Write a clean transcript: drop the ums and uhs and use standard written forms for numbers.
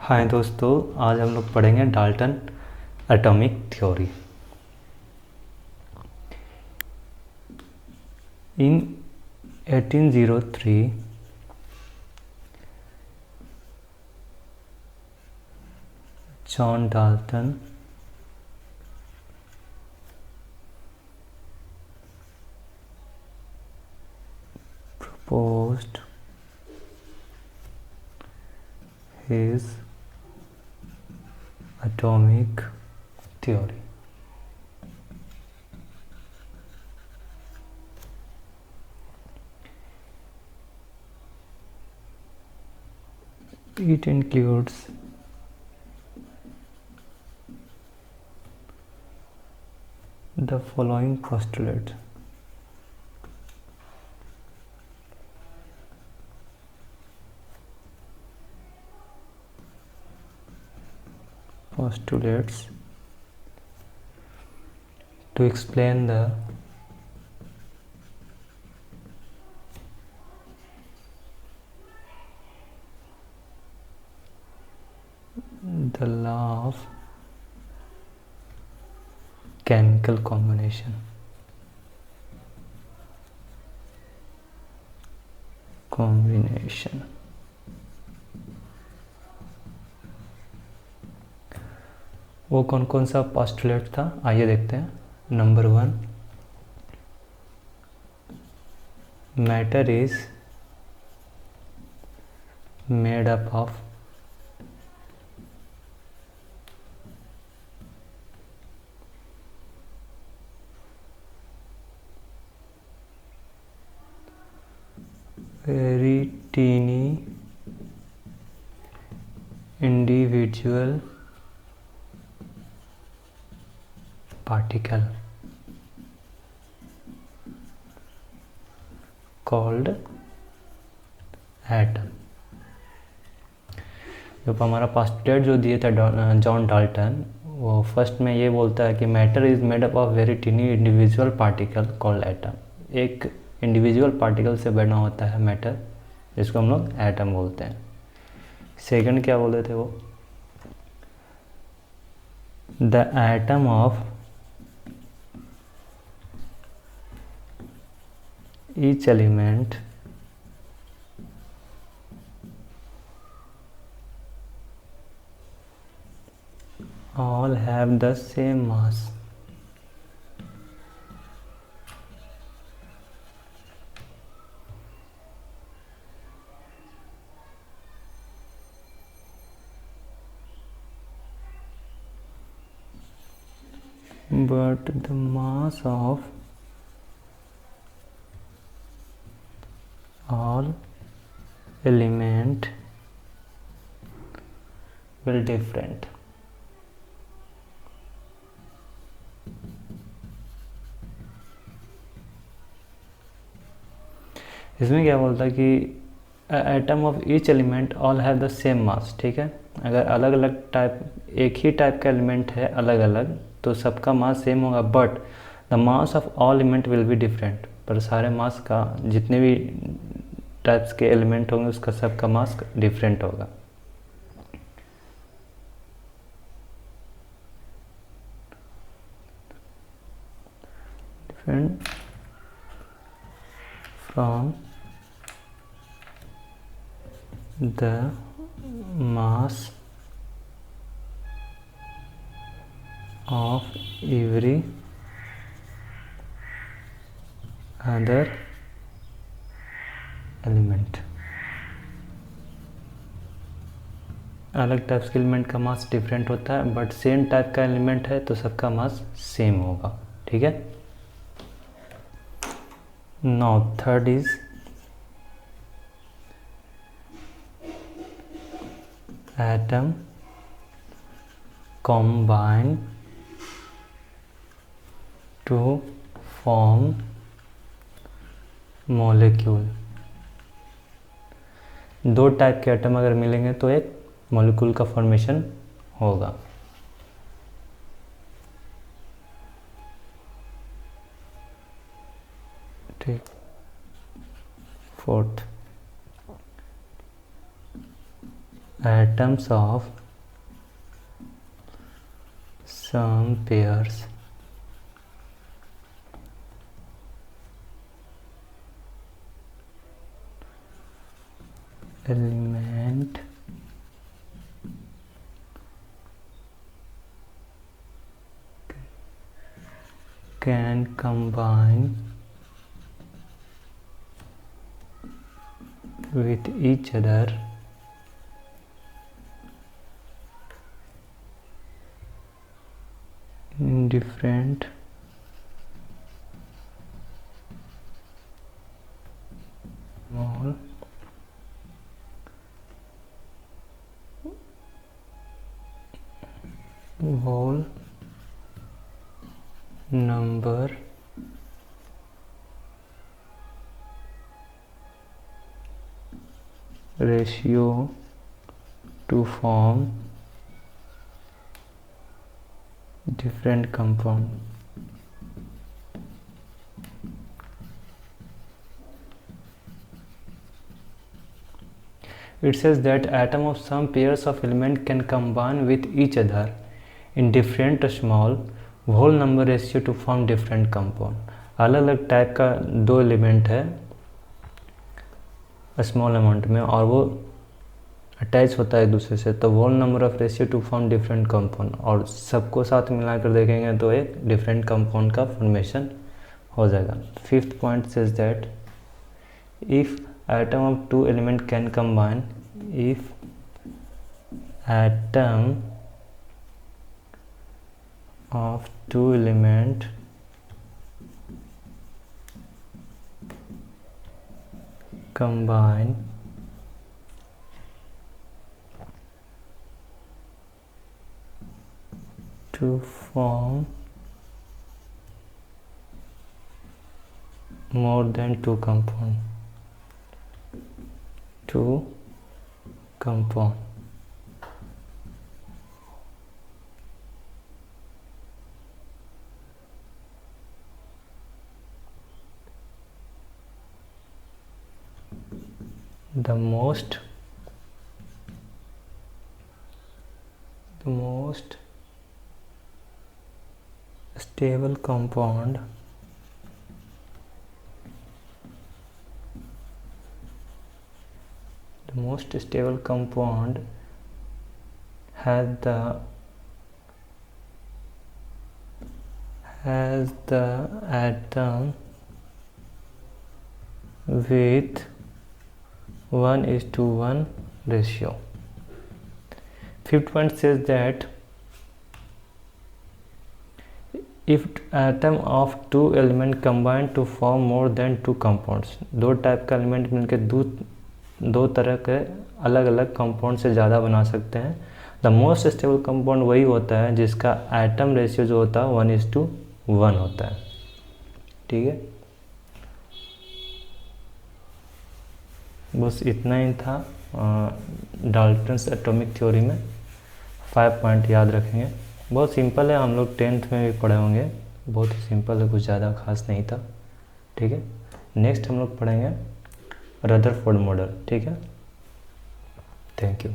हाय दोस्तों, आज हम लोग पढ़ेंगे Dalton atomic theory. In 1803 John Dalton proposed his atomic theory. It includes the following postulates. To explain the law of chemical combination. वो कौन कौन सा पोस्टुलेट था, आइए देखते हैं। Number 1, matter is made up of very teeny individual particle called atom। जब हमारा पोस्टुलेट जो दिए था जॉन डाल्टन, वो फर्स्ट में ये बोलता है कि matter is made up of very tiny individual particle called atom. एक इंडिविजुअल पार्टिकल से बना होता है मैटर, जिसको हम लोग एटम बोलते हैं। सेकंड क्या बोले थे वो, the atom of each element all have the same mass। but the mass of all element will different। इसमें क्या बोलता है कि atom of each element all have the same mass. ठीक है, अगर अलग अलग टाइप, एक ही टाइप का एलिमेंट है अलग अलग, तो सबका मास सेम होगा, but the mass of all element will be different. पर सारे मास का, जितने भी टाइप्स के एलिमेंट होंगे, उसका सबका मास डिफरेंट होगा। Different from the mass of every other element। अलग टाइप्स के एलिमेंट का मास डिफरेंट होता है, बट सेम टाइप का एलिमेंट है तो सबका मास सेम होगा। ठीक है। Now third is atom combine to form molecule। दो टाइप के एटम अगर मिलेंगे तो एक मॉलिक्यूल का फॉर्मेशन होगा। ठीक। Fourth, atoms of some pairs element can combine with each other in different small whole number ratio to form different compound. It says that atom of some pairs of element can combine with each other in different small whole number ratio to form different compound. अलग अलग type का दो element है small amount में और वो attach होता है एक दूसरे से, तो whole number of ratio to form different compound, और सबको साथ मिलाकर देखेंगे तो एक डिफरेंट कंपाउंड का फॉर्मेशन हो जाएगा. Fifth point says that if atom of two element can combine, if atom of two element combine to form more than two compound. The most stable compound has the atom with 1:1 ratio. Fifth point says that if atom of two element combine to form more than two compounds, दो type का element मिलकर दो तरह के अलग अलग compound से ज़्यादा बना सकते हैं. द मोस्ट स्टेबल कंपाउंड वही होता है जिसका एटम रेशियो जो होता है 1:1 होता है. ठीक है, बस इतना ही था डाल्टन्स एटॉमिक थ्योरी में. 5 पॉइंट याद रखेंगे. बहुत सिंपल है, हम लोग 10th में भी पढ़े होंगे. बहुत ही सिंपल है, कुछ ज़्यादा खास नहीं था. ठीक है, नेक्स्ट हम लोग पढ़ेंगे रदरफोर्ड मॉडल. ठीक है, थैंक यू.